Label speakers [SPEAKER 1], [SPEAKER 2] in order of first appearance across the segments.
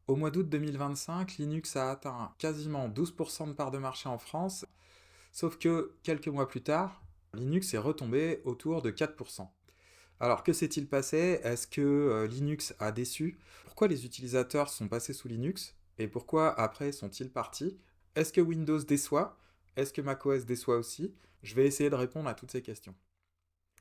[SPEAKER 1] Au mois d'août 2025, Linux a atteint quasiment 12% de part de marché en France, sauf que quelques mois plus tard, Linux est retombé autour de 4%. Alors que s'est-il passé? Est-ce que Linux a déçu? Pourquoi les utilisateurs sont passés sous Linux? Et pourquoi après sont-ils partis? Est-ce que Windows déçoit? Est-ce que macOS déçoit aussi? Je vais essayer de répondre à toutes ces questions.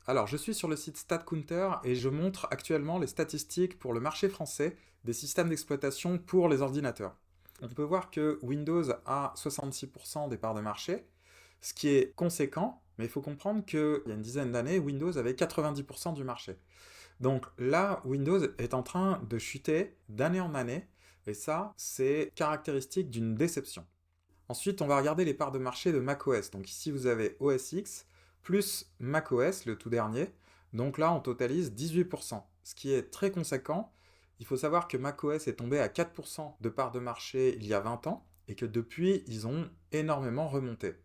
[SPEAKER 1] Alors, je suis sur le site StatCounter et je montre actuellement les statistiques pour le marché français des systèmes d'exploitation pour les ordinateurs. On peut voir que Windows a 66% des parts de marché, ce qui est conséquent, mais il faut comprendre qu'il y a une dizaine d'années, Windows avait 90% du marché. Donc là, Windows est en train de chuter d'année en année, et ça, c'est caractéristique d'une déception. Ensuite, on va regarder les parts de marché de macOS. Donc ici, vous avez OS X plus macOS, le tout dernier. Donc là, on totalise 18%, ce qui est très conséquent. Il faut savoir que macOS est tombé à 4% de parts de marché il y a 20 ans et que depuis, ils ont énormément remonté.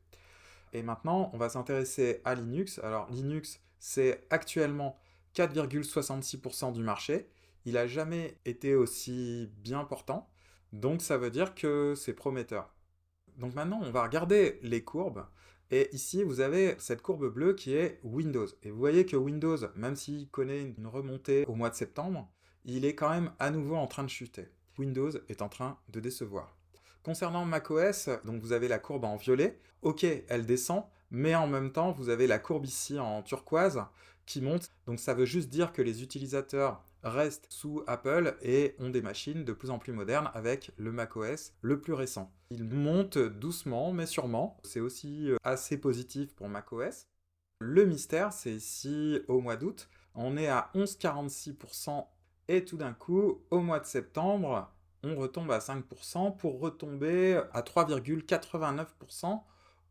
[SPEAKER 1] Et maintenant, on va s'intéresser à Linux. Alors Linux, c'est actuellement 4,66% du marché. Il n'a jamais été aussi bien portant. Donc ça veut dire que c'est prometteur. Donc maintenant, on va regarder les courbes. Et ici, vous avez cette courbe bleue qui est Windows. Et vous voyez que Windows, même s'il connaît une remontée au mois de septembre, il est quand même à nouveau en train de chuter. Windows est en train de décevoir. Concernant macOS, donc vous avez la courbe en violet. Ok, elle descend, mais en même temps, vous avez la courbe ici en turquoise qui monte. Donc ça veut juste dire que les utilisateurs restent sous Apple et ont des machines de plus en plus modernes avec le macOS le plus récent. Il monte doucement mais sûrement. C'est aussi assez positif pour macOS. Le mystère, c'est ici au mois d'août, on est à 11,46% et tout d'un coup, au mois de septembre, on retombe à 5% pour retomber à 3,89%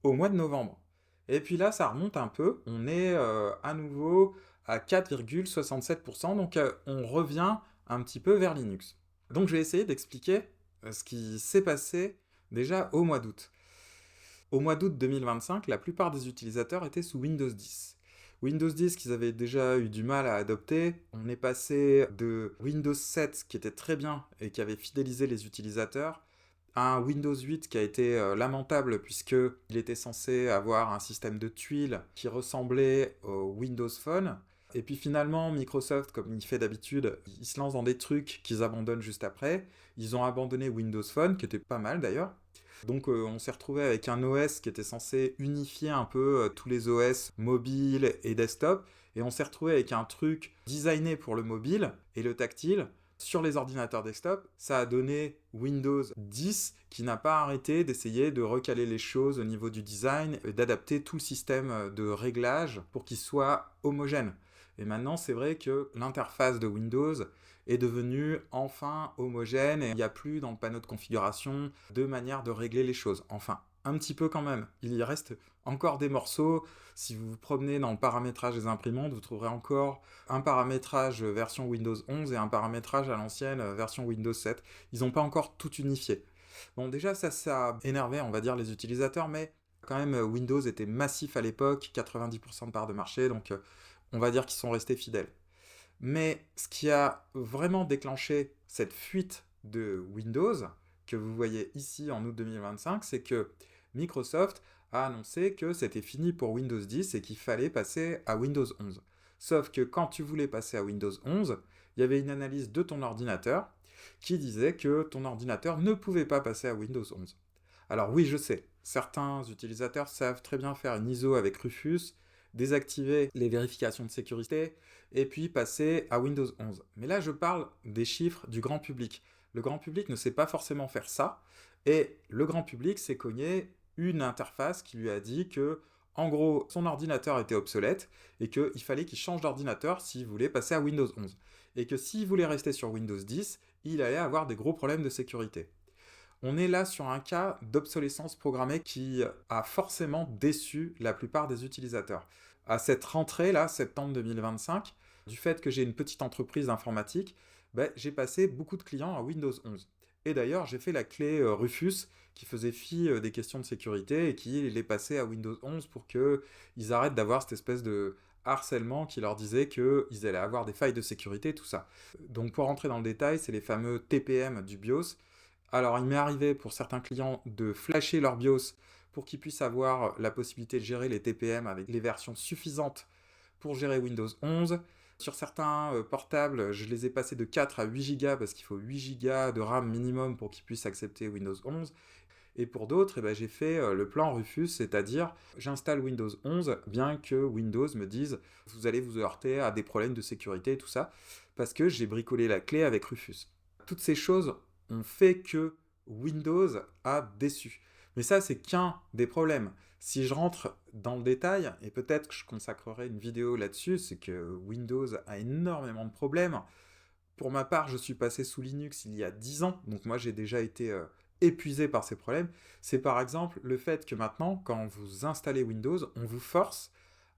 [SPEAKER 1] au mois de novembre. Et puis là, ça remonte un peu, on est à nouveau à 4,67%, donc on revient un petit peu vers Linux. Donc je vais essayer d'expliquer ce qui s'est passé déjà au mois d'août. Au mois d'août 2025, la plupart des utilisateurs étaient sous Windows 10. Windows 10 qu'ils avaient déjà eu du mal à adopter, on est passé de Windows 7 qui était très bien et qui avait fidélisé les utilisateurs à un Windows 8 qui a été lamentable puisque il était censé avoir un système de tuiles qui ressemblait au Windows Phone. Et puis finalement, Microsoft, comme il fait d'habitude, il se lance dans des trucs qu'ils abandonnent juste après. Ils ont abandonné Windows Phone, qui était pas mal d'ailleurs. Donc on s'est retrouvé avec un OS qui était censé unifier un peu tous les OS mobile et desktop, et on s'est retrouvé avec un truc designé pour le mobile et le tactile sur les ordinateurs desktop. Ça a donné Windows 10 qui n'a pas arrêté d'essayer de recaler les choses au niveau du design et d'adapter tout le système de réglage pour qu'il soit homogène. Et maintenant, c'est vrai que l'interface de Windows est devenue enfin homogène et il n'y a plus dans le panneau de configuration deux manières de régler les choses. Enfin, un petit peu quand même. Il y reste encore des morceaux. Si vous vous promenez dans le paramétrage des imprimantes, vous trouverez encore un paramétrage version Windows 11 et un paramétrage à l'ancienne version Windows 7. Ils n'ont pas encore tout unifié. Bon, déjà, ça a énervé, on va dire, les utilisateurs, mais quand même, Windows était massif à l'époque, 90% de part de marché, donc on va dire qu'ils sont restés fidèles. Mais ce qui a vraiment déclenché cette fuite de Windows, que vous voyez ici en août 2025, c'est que Microsoft a annoncé que c'était fini pour Windows 10 et qu'il fallait passer à Windows 11. Sauf que quand tu voulais passer à Windows 11, il y avait une analyse de ton ordinateur qui disait que ton ordinateur ne pouvait pas passer à Windows 11. Alors oui, je sais, certains utilisateurs savent très bien faire une ISO avec Rufus, désactiver les vérifications de sécurité, et puis passer à Windows 11. Mais là, je parle des chiffres du grand public. Le grand public ne sait pas forcément faire ça, et le grand public s'est cogné une interface qui lui a dit que, en gros, son ordinateur était obsolète, et qu'il fallait qu'il change d'ordinateur s'il voulait passer à Windows 11. Et que s'il voulait rester sur Windows 10, il allait avoir des gros problèmes de sécurité. On est là sur un cas d'obsolescence programmée qui a forcément déçu la plupart des utilisateurs. À cette rentrée-là, septembre 2025, du fait que j'ai une petite entreprise d'informatique, j'ai passé beaucoup de clients à Windows 11. Et d'ailleurs, j'ai fait la clé Rufus qui faisait fi des questions de sécurité et qui les passait à Windows 11 pour qu'ils arrêtent d'avoir cette espèce de harcèlement qui leur disait qu'ils allaient avoir des failles de sécurité, tout ça. Donc pour rentrer dans le détail, c'est les fameux TPM du BIOS. Alors il m'est arrivé pour certains clients de flasher leur BIOS pour qu'ils puissent avoir la possibilité de gérer les TPM avec les versions suffisantes pour gérer Windows 11. Sur certains portables, je les ai passés de 4 à 8 Go parce qu'il faut 8 Go de RAM minimum pour qu'ils puissent accepter Windows 11. Et pour d'autres, j'ai fait le plan Rufus, c'est-à-dire j'installe Windows 11, bien que Windows me dise vous allez vous heurter à des problèmes de sécurité et tout ça, parce que j'ai bricolé la clé avec Rufus. Toutes ces choses ont fait que Windows a déçu. Mais ça, c'est qu'un des problèmes. Si je rentre dans le détail, et peut-être que je consacrerai une vidéo là-dessus, c'est que Windows a énormément de problèmes. Pour ma part, je suis passé sous Linux il y a 10 ans, donc moi j'ai déjà été épuisé par ces problèmes. C'est par exemple le fait que maintenant, quand vous installez Windows, on vous force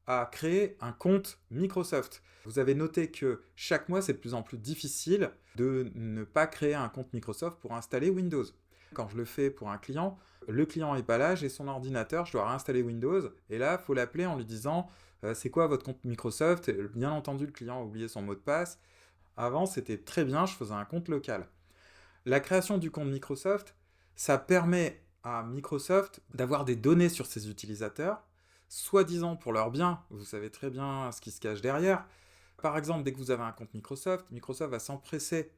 [SPEAKER 1] à créer un compte Microsoft. Vous avez noté que chaque mois, c'est de plus en plus difficile de ne pas créer un compte Microsoft pour installer Windows. Quand je le fais pour un client, le client n'est pas là, j'ai son ordinateur, je dois réinstaller Windows, et là, il faut l'appeler en lui disant c'est quoi votre compte Microsoft? Et bien entendu, le client a oublié son mot de passe. Avant, c'était très bien, je faisais un compte local. La création du compte Microsoft, ça permet à Microsoft d'avoir des données sur ses utilisateurs, soi-disant pour leur bien, vous savez très bien ce qui se cache derrière. Par exemple, dès que vous avez un compte Microsoft, Microsoft va s'empresser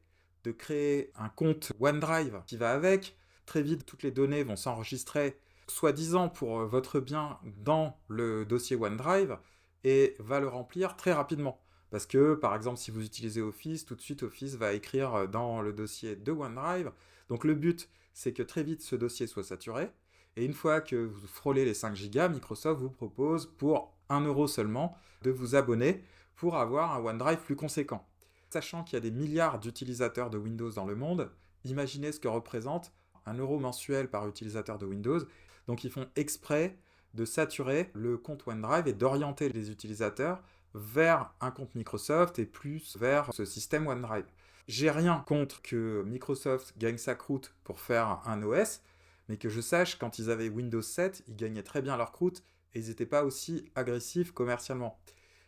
[SPEAKER 1] de créer un compte OneDrive qui va avec. Très vite, toutes les données vont s'enregistrer, soi-disant pour votre bien, dans le dossier OneDrive, et va le remplir très rapidement. Parce que, par exemple, si vous utilisez Office, tout de suite Office va écrire dans le dossier de OneDrive. Donc le but, c'est que très vite ce dossier soit saturé. Et une fois que vous frôlez les 5 Go, Microsoft vous propose pour 1 € seulement de vous abonner pour avoir un OneDrive plus conséquent. Sachant qu'il y a des milliards d'utilisateurs de Windows dans le monde, imaginez ce que représente 1 € mensuel par utilisateur de Windows. Donc ils font exprès de saturer le compte OneDrive et d'orienter les utilisateurs vers un compte Microsoft et plus vers ce système OneDrive. J'ai rien contre que Microsoft gagne sa croûte pour faire un OS, mais que je sache, quand ils avaient Windows 7, ils gagnaient très bien leur croûte et ils n'étaient pas aussi agressifs commercialement.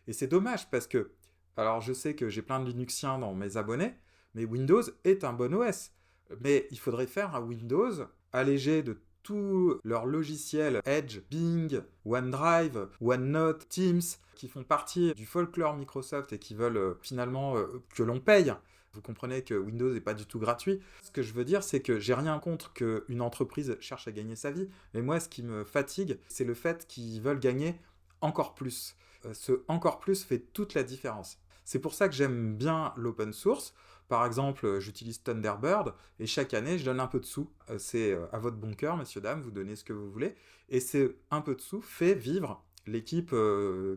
[SPEAKER 1] Et c'est dommage parce que, alors je sais que j'ai plein de Linuxiens dans mes abonnés, mais Windows est un bon OS. Mais il faudrait faire un Windows allégé de tous leurs logiciels Edge, Bing, OneDrive, OneNote, Teams, qui font partie du folklore Microsoft et qui veulent finalement que l'on paye. Vous comprenez que Windows n'est pas du tout gratuit. Ce que je veux dire, c'est que j'ai rien contre qu'une entreprise cherche à gagner sa vie, mais moi, ce qui me fatigue, c'est le fait qu'ils veulent gagner encore plus. Ce encore plus fait toute la différence. C'est pour ça que j'aime bien l'open source. Par exemple, j'utilise Thunderbird et chaque année, je donne un peu de sous. C'est à votre bon cœur, messieurs, dames, vous donnez ce que vous voulez. Et c'est un peu de sous fait vivre l'équipe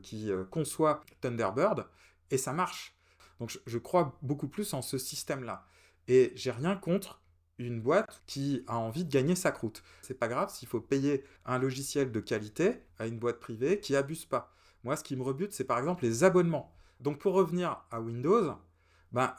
[SPEAKER 1] qui conçoit Thunderbird et ça marche. Donc je crois beaucoup plus en ce système-là. Et j'ai rien contre une boîte qui a envie de gagner sa croûte. C'est pas grave s'il faut payer un logiciel de qualité à une boîte privée qui abuse pas. Moi, ce qui me rebute, c'est par exemple les abonnements. Donc pour revenir à Windows,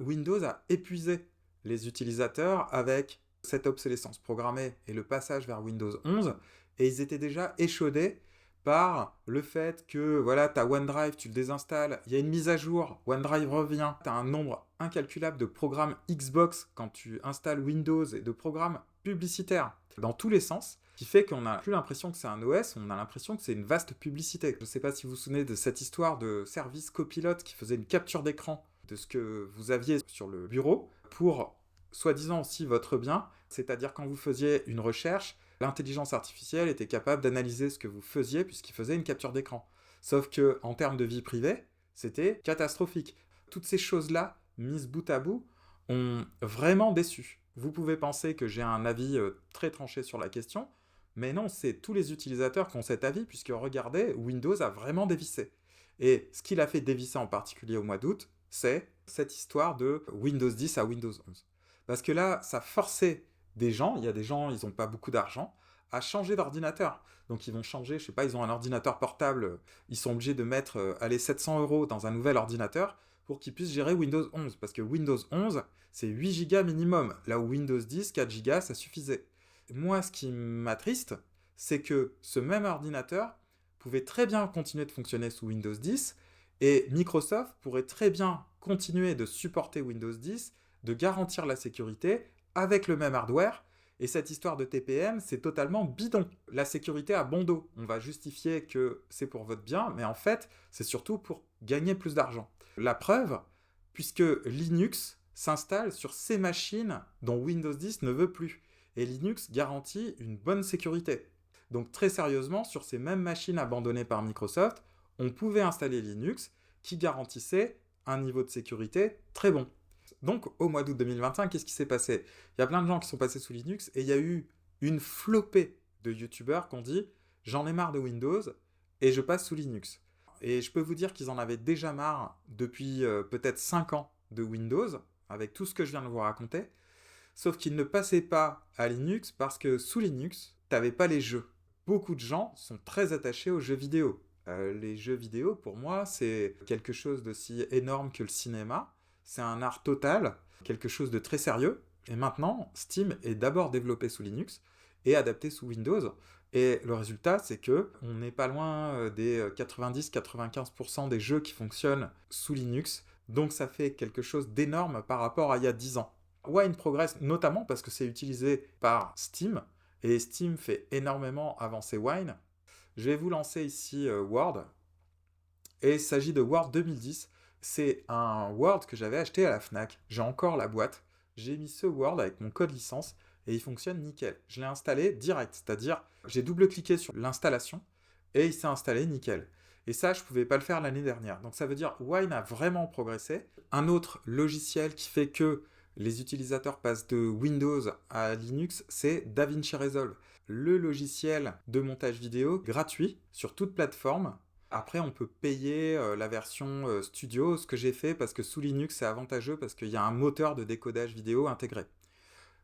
[SPEAKER 1] Windows a épuisé les utilisateurs avec cette obsolescence programmée et le passage vers Windows 11, et ils étaient déjà échaudés par le fait que voilà, tu as OneDrive, tu le désinstalles, il y a une mise à jour, OneDrive revient, tu as un nombre incalculable de programmes Xbox quand tu installes Windows et de programmes publicitaires dans tous les sens, qui fait qu'on n'a plus l'impression que c'est un OS, on a l'impression que c'est une vaste publicité. Je ne sais pas si vous vous souvenez de cette histoire de service copilote qui faisait une capture d'écran de ce que vous aviez sur le bureau pour soi-disant aussi votre bien, c'est-à-dire quand vous faisiez une recherche, l'intelligence artificielle était capable d'analyser ce que vous faisiez puisqu'il faisait une capture d'écran. Sauf que en termes de vie privée, c'était catastrophique. Toutes ces choses-là, mises bout à bout, ont vraiment déçu. Vous pouvez penser que j'ai un avis très tranché sur la question, mais non, c'est tous les utilisateurs qui ont cet avis, puisque regardez, Windows a vraiment dévissé. Et ce qu'il a fait dévisser en particulier au mois d'août, c'est cette histoire de Windows 10 à Windows 11. Parce que là, ça forçait des gens, il y a des gens, ils n'ont pas beaucoup d'argent, à changer d'ordinateur. Donc ils vont changer, je sais pas, ils ont un ordinateur portable, ils sont obligés de mettre 700 € dans un nouvel ordinateur pour qu'ils puissent gérer Windows 11. Parce que Windows 11, c'est 8 Go minimum, là où Windows 10, 4 Go, ça suffisait. Moi, ce qui m'attriste, c'est que ce même ordinateur pouvait très bien continuer de fonctionner sous Windows 10, Et Microsoft pourrait très bien continuer de supporter Windows 10, de garantir la sécurité avec le même hardware. Et cette histoire de TPM, c'est totalement bidon. La sécurité a bon dos. On va justifier que c'est pour votre bien, mais en fait, c'est surtout pour gagner plus d'argent. La preuve, puisque Linux s'installe sur ces machines dont Windows 10 ne veut plus. Et Linux garantit une bonne sécurité. Donc très sérieusement, sur ces mêmes machines abandonnées par Microsoft, on pouvait installer Linux qui garantissait un niveau de sécurité très bon. Donc au mois d'août 2021, qu'est-ce qui s'est passé? Il y a plein de gens qui sont passés sous Linux et il y a eu une flopée de youtubeurs qui ont dit j'en ai marre de Windows et je passe sous Linux. Et je peux vous dire qu'ils en avaient déjà marre depuis peut-être 5 ans de Windows, avec tout ce que je viens de vous raconter, sauf qu'ils ne passaient pas à Linux parce que sous Linux, t'avais pas les jeux. Beaucoup de gens sont très attachés aux jeux vidéo. Les jeux vidéo, pour moi, c'est quelque chose d'aussi énorme que le cinéma. C'est un art total, quelque chose de très sérieux. Et maintenant, Steam est d'abord développé sous Linux et adapté sous Windows. Et le résultat, c'est que on n'est pas loin des 90-95% des jeux qui fonctionnent sous Linux. Donc ça fait quelque chose d'énorme par rapport à il y a 10 ans. Wine progresse notamment parce que c'est utilisé par Steam. Et Steam fait énormément avancer Wine. Je vais vous lancer ici Word. Et il s'agit de Word 2010. C'est un Word que j'avais acheté à la Fnac. J'ai encore la boîte. J'ai mis ce Word avec mon code licence et il fonctionne nickel. Je l'ai installé direct, c'est-à-dire j'ai double-cliqué sur l'installation et il s'est installé nickel. Et ça, je ne pouvais pas le faire l'année dernière. Donc ça veut dire Wine a vraiment progressé. Un autre logiciel qui fait que les utilisateurs passent de Windows à Linux, c'est DaVinci Resolve, le logiciel de montage vidéo gratuit sur toute plateforme. Après, on peut payer la version studio, ce que j'ai fait parce que sous Linux, c'est avantageux parce qu'il y a un moteur de décodage vidéo intégré.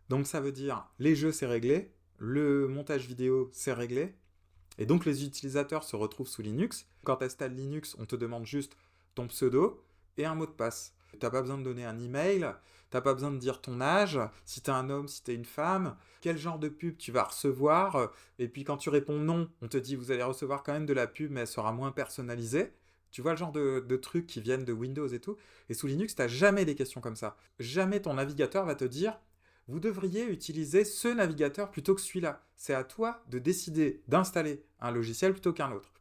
[SPEAKER 1] Donc ça veut dire, les jeux, c'est réglé, le montage vidéo, c'est réglé, et donc les utilisateurs se retrouvent sous Linux. Quand tu installes Linux, on te demande juste ton pseudo et un mot de passe. T'as pas besoin de donner un email, t'as pas besoin de dire ton âge, si t'es un homme, si t'es une femme, quel genre de pub tu vas recevoir, et puis quand tu réponds non, on te dit vous allez recevoir quand même de la pub, mais elle sera moins personnalisée. Tu vois le genre de trucs qui viennent de Windows et tout. Et sous Linux, t'as jamais des questions comme ça. Jamais ton navigateur va te dire vous devriez utiliser ce navigateur plutôt que celui-là. C'est à toi de décider d'installer un logiciel plutôt qu'un autre.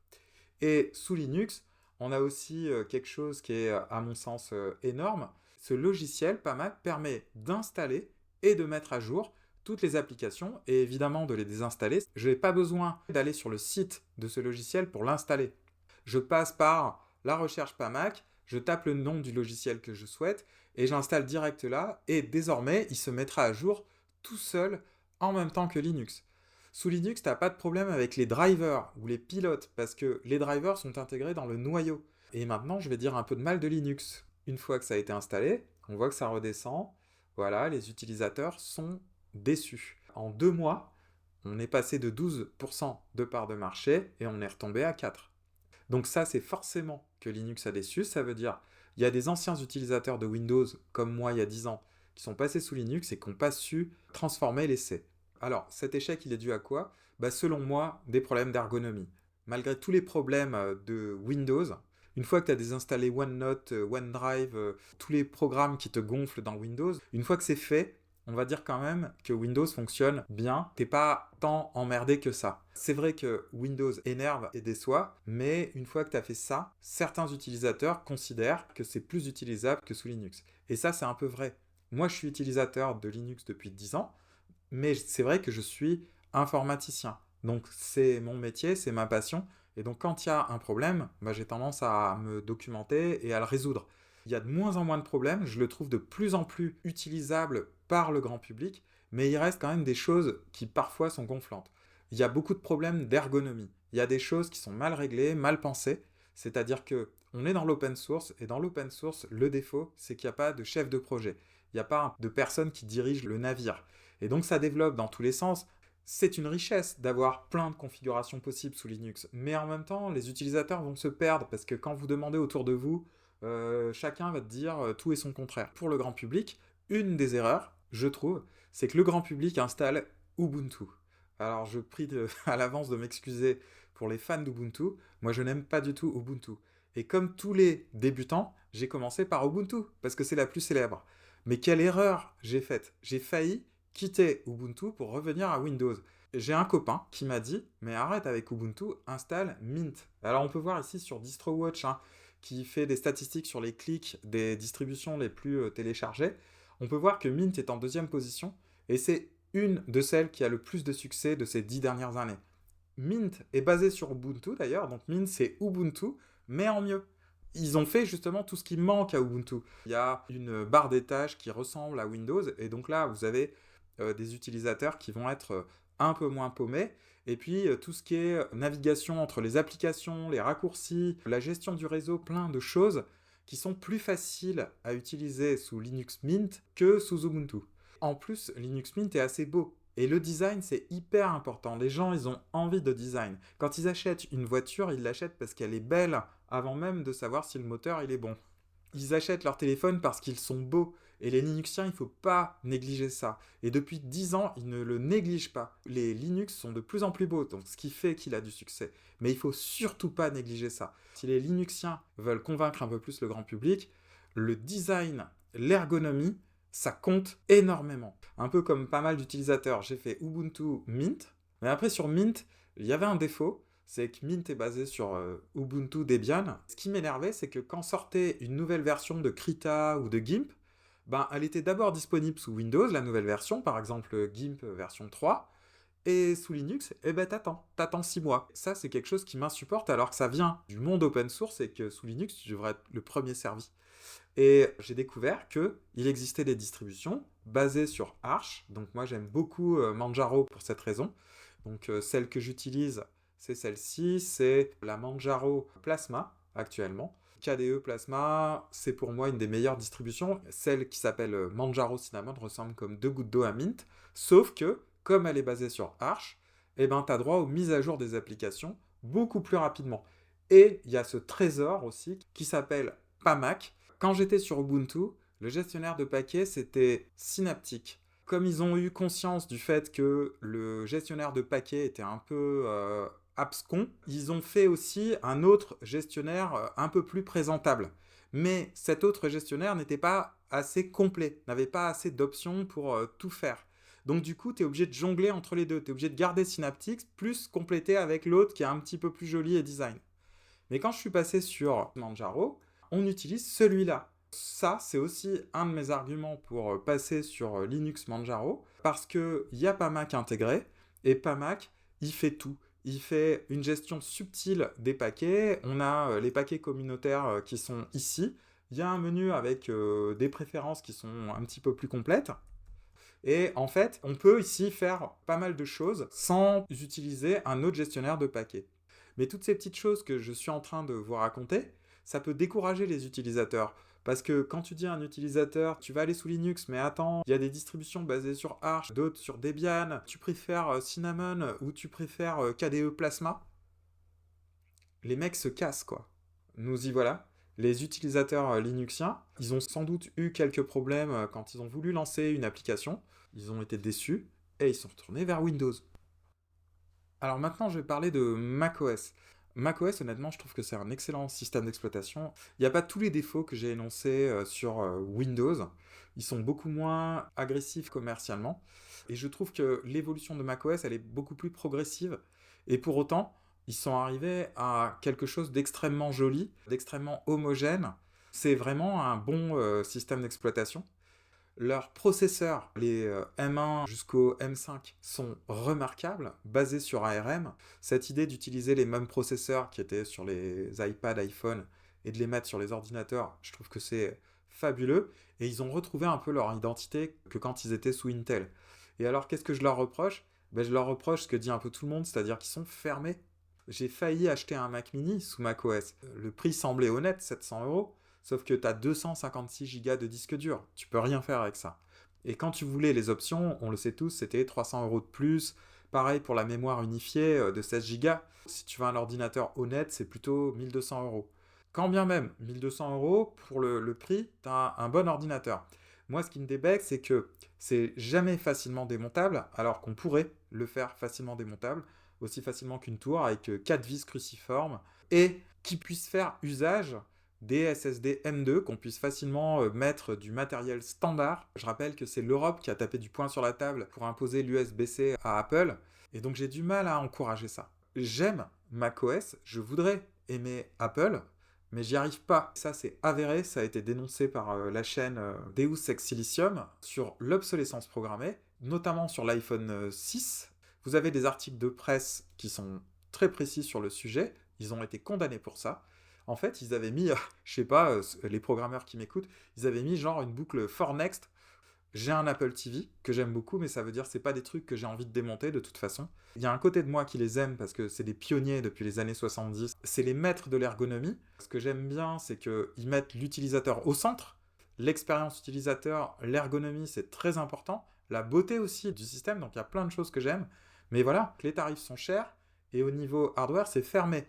[SPEAKER 1] Et sous Linux, on a aussi quelque chose qui est, à mon sens, énorme. Ce logiciel, PAMAC, permet d'installer et de mettre à jour toutes les applications et évidemment de les désinstaller. Je n'ai pas besoin d'aller sur le site de ce logiciel pour l'installer. Je passe par la recherche PAMAC, je tape le nom du logiciel que je souhaite et j'installe direct là et désormais il se mettra à jour tout seul en même temps que Linux. Sous Linux, tu n'as pas de problème avec les drivers ou les pilotes parce que les drivers sont intégrés dans le noyau. Et maintenant, je vais dire un peu de mal de Linux. Une fois que ça a été installé, on voit que ça redescend. Voilà, les utilisateurs sont déçus. En 2 mois, on est passé de 12% de part de marché et on est retombé à 4%. Donc ça, c'est forcément que Linux a déçu. Ça veut dire il y a des anciens utilisateurs de Windows, comme moi il y a 10 ans, qui sont passés sous Linux et qui n'ont pas su transformer l'essai. Alors, cet échec, il est dû à quoi? Selon moi, des problèmes d'ergonomie. Malgré tous les problèmes de Windows, une fois que tu as désinstallé OneNote, OneDrive, tous les programmes qui te gonflent dans Windows, une fois que c'est fait, on va dire quand même que Windows fonctionne bien. T'es pas tant emmerdé que ça. C'est vrai que Windows énerve et déçoit, mais une fois que tu as fait ça, certains utilisateurs considèrent que c'est plus utilisable que sous Linux. Et ça, c'est un peu vrai. Moi, je suis utilisateur de Linux depuis 10 ans, mais c'est vrai que je suis informaticien. Donc c'est mon métier, c'est ma passion. Et donc quand il y a un problème, j'ai tendance à me documenter et à le résoudre. Il y a de moins en moins de problèmes, je le trouve de plus en plus utilisable par le grand public, mais il reste quand même des choses qui parfois sont gonflantes. Il y a beaucoup de problèmes d'ergonomie. Il y a des choses qui sont mal réglées, mal pensées, c'est-à-dire que on est dans l'open source, et dans l'open source, le défaut, c'est qu'il n'y a pas de chef de projet. Il n'y a pas de personne qui dirige le navire. Et donc ça développe dans tous les sens. C'est une richesse d'avoir plein de configurations possibles sous Linux, mais en même temps, les utilisateurs vont se perdre parce que quand vous demandez autour de vous, chacun va te dire tout et son contraire. Pour le grand public, une des erreurs, je trouve, c'est que le grand public installe Ubuntu. Alors je prie à l'avance de m'excuser pour les fans d'Ubuntu, moi je n'aime pas du tout Ubuntu. Et comme tous les débutants, j'ai commencé par Ubuntu, parce que c'est la plus célèbre. Mais quelle erreur j'ai faite! J'ai failli quitter Ubuntu pour revenir à Windows. J'ai un copain qui m'a dit, mais arrête avec Ubuntu, installe Mint. Alors on peut voir ici sur DistroWatch, hein, qui fait des statistiques sur les clics des distributions les plus téléchargées. On peut voir que Mint est en deuxième position, et c'est une de celles qui a le plus de succès de ces 10 dernières années. Mint est basé sur Ubuntu d'ailleurs, donc Mint c'est Ubuntu, mais en mieux. Ils ont fait justement tout ce qui manque à Ubuntu. Il y a une barre des tâches qui ressemble à Windows, et donc là vous avez des utilisateurs qui vont être un peu moins paumés, et puis tout ce qui est navigation entre les applications, les raccourcis, la gestion du réseau, plein de choses qui sont plus faciles à utiliser sous Linux Mint que sous Ubuntu. En plus, Linux Mint est assez beau. Et le design, c'est hyper important. Les gens, ils ont envie de design. Quand ils achètent une voiture, ils l'achètent parce qu'elle est belle, avant même de savoir si le moteur, il est bon. Ils achètent leur téléphone parce qu'ils sont beaux. Et les Linuxiens, il ne faut pas négliger ça. Et depuis 10 ans, ils ne le négligent pas. Les Linux sont de plus en plus beaux, donc ce qui fait qu'il a du succès. Mais il ne faut surtout pas négliger ça. Si les Linuxiens veulent convaincre un peu plus le grand public, le design, l'ergonomie, ça compte énormément. Un peu comme pas mal d'utilisateurs, j'ai fait Ubuntu Mint, mais après sur Mint, il y avait un défaut, c'est que Mint est basé sur Ubuntu Debian. Ce qui m'énervait, c'est que quand sortait une nouvelle version de Krita ou de GIMP, ben, elle était d'abord disponible sous Windows, la nouvelle version, par exemple GIMP version 3, et sous Linux, eh ben t'attends 6 mois. Ça, c'est quelque chose qui m'insupporte alors que ça vient du monde open source et que sous Linux, tu devrais être le premier servi. Et j'ai découvert qu'il existait des distributions basées sur Arch. Donc moi j'aime beaucoup Manjaro pour cette raison. Donc celle que j'utilise, c'est celle-ci, c'est la Manjaro Plasma actuellement. KDE Plasma, c'est pour moi une des meilleures distributions. Celle qui s'appelle Manjaro Cinnamon ressemble comme 2 gouttes d'eau à Mint, sauf que comme elle est basée sur Arch, eh ben t'as droit aux mises à jour des applications beaucoup plus rapidement. Et il y a ce trésor aussi qui s'appelle Pamac. Quand j'étais sur Ubuntu, le gestionnaire de paquets, c'était Synaptic. Comme ils ont eu conscience du fait que le gestionnaire de paquets était un peu abscon, ils ont fait aussi un autre gestionnaire un peu plus présentable. Mais cet autre gestionnaire n'était pas assez complet, n'avait pas assez d'options pour tout faire. Donc du coup, tu es obligé de jongler entre les deux. Tu es obligé de garder Synaptic, plus compléter avec l'autre qui est un petit peu plus joli et design. Mais quand je suis passé sur Manjaro, on utilise celui-là. Ça, c'est aussi un de mes arguments pour passer sur Linux Manjaro, parce qu'il y a Pamac intégré, et Pamac, il fait tout. Il fait une gestion subtile des paquets, on a les paquets communautaires qui sont ici, il y a un menu avec des préférences qui sont un petit peu plus complètes, et en fait, on peut ici faire pas mal de choses sans utiliser un autre gestionnaire de paquets. Mais toutes ces petites choses que je suis en train de vous raconter, ça peut décourager les utilisateurs. Parce que quand tu dis à un utilisateur, tu vas aller sous Linux, mais attends, il y a des distributions basées sur Arch, d'autres sur Debian, tu préfères Cinnamon ou tu préfères KDE Plasma, les mecs se cassent, quoi. Nous y voilà. Les utilisateurs linuxiens, ils ont sans doute eu quelques problèmes quand ils ont voulu lancer une application, ils ont été déçus, et ils sont retournés vers Windows. Alors maintenant, je vais parler de macOS. macOS, honnêtement, je trouve que c'est un excellent système d'exploitation. Il n'y a pas tous les défauts que j'ai énoncés sur Windows. Ils sont beaucoup moins agressifs commercialement. Et je trouve que l'évolution de macOS, elle est beaucoup plus progressive. Et pour autant, ils sont arrivés à quelque chose d'extrêmement joli, d'extrêmement homogène. C'est vraiment un bon système d'exploitation. Leurs processeurs, les M1 jusqu'au M5, sont remarquables, basés sur ARM. Cette idée d'utiliser les mêmes processeurs qui étaient sur les iPad, iPhone, et de les mettre sur les ordinateurs, je trouve que c'est fabuleux. Et ils ont retrouvé un peu leur identité que quand ils étaient sous Intel. Et alors, qu'est-ce que je leur reproche? Ben, je leur reproche ce que dit un peu tout le monde, c'est-à-dire qu'ils sont fermés. J'ai failli acheter un Mac mini sous macOS. Le prix semblait honnête, 700 €. Sauf que tu as 256 Go de disque dur. Tu peux rien faire avec ça. Et quand tu voulais les options, on le sait tous, c'était 300 € de plus. Pareil pour la mémoire unifiée de 16 Go. Si tu veux un ordinateur honnête, c'est plutôt 1200 €. Quand bien même, 1200 € pour le prix, tu as un bon ordinateur. Moi, ce qui me débecte, c'est que c'est jamais facilement démontable, alors qu'on pourrait le faire facilement démontable, aussi facilement qu'une tour, avec 4 vis cruciformes. Et qui puisse faire usage des SSD M2, qu'on puisse facilement mettre du matériel standard. Je rappelle que c'est l'Europe qui a tapé du poing sur la table pour imposer l'USB-C à Apple, et donc j'ai du mal à encourager ça. J'aime macOS, je voudrais aimer Apple, mais j'y arrive pas. Ça, c'est avéré, ça a été dénoncé par la chaîne Deus Ex Silicium sur l'obsolescence programmée, notamment sur l'iPhone 6. Vous avez des articles de presse qui sont très précis sur le sujet, ils ont été condamnés pour ça. En fait, ils avaient mis, je sais pas, les programmeurs qui m'écoutent, ils avaient mis genre une boucle for next. J'ai un Apple TV que j'aime beaucoup, mais ça veut dire que c'est pas des trucs que j'ai envie de démonter de toute façon. Il y a un côté de moi qui les aime parce que c'est des pionniers depuis les années 70. C'est les maîtres de l'ergonomie. Ce que j'aime bien, c'est qu'ils mettent l'utilisateur au centre. L'expérience utilisateur, l'ergonomie, c'est très important. La beauté aussi du système, donc il y a plein de choses que j'aime. Mais voilà, les tarifs sont chers et au niveau hardware, c'est fermé.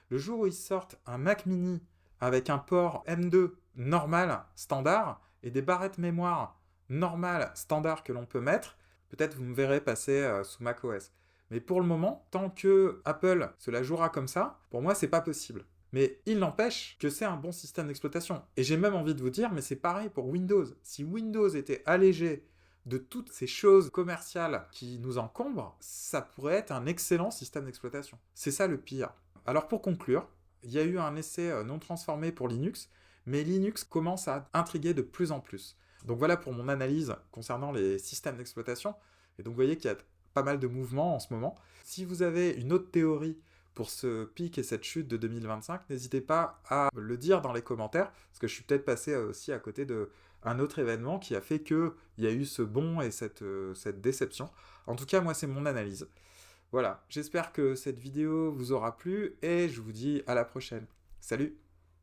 [SPEAKER 1] Le jour où ils sortent un Mac mini avec un port M2 normal, standard, et des barrettes mémoire normales, standard que l'on peut mettre, peut-être vous me verrez passer sous macOS. Mais pour le moment, tant que Apple se la jouera comme ça, pour moi, c'est pas possible. Mais il n'empêche que c'est un bon système d'exploitation. Et j'ai même envie de vous dire, mais c'est pareil pour Windows. Si Windows était allégé de toutes ces choses commerciales qui nous encombrent, ça pourrait être un excellent système d'exploitation. C'est ça le pire. Alors pour conclure, il y a eu un essai non transformé pour Linux, mais Linux commence à intriguer de plus en plus. Donc voilà pour mon analyse concernant les systèmes d'exploitation. Et donc vous voyez qu'il y a pas mal de mouvements en ce moment. Si vous avez une autre théorie pour ce pic et cette chute de 2025, n'hésitez pas à le dire dans les commentaires, parce que je suis peut-être passé aussi à côté d'un autre événement qui a fait qu'il y a eu ce bond et cette déception. En tout cas, moi, c'est mon analyse. Voilà, j'espère que cette vidéo vous aura plu et je vous dis à la prochaine. Salut!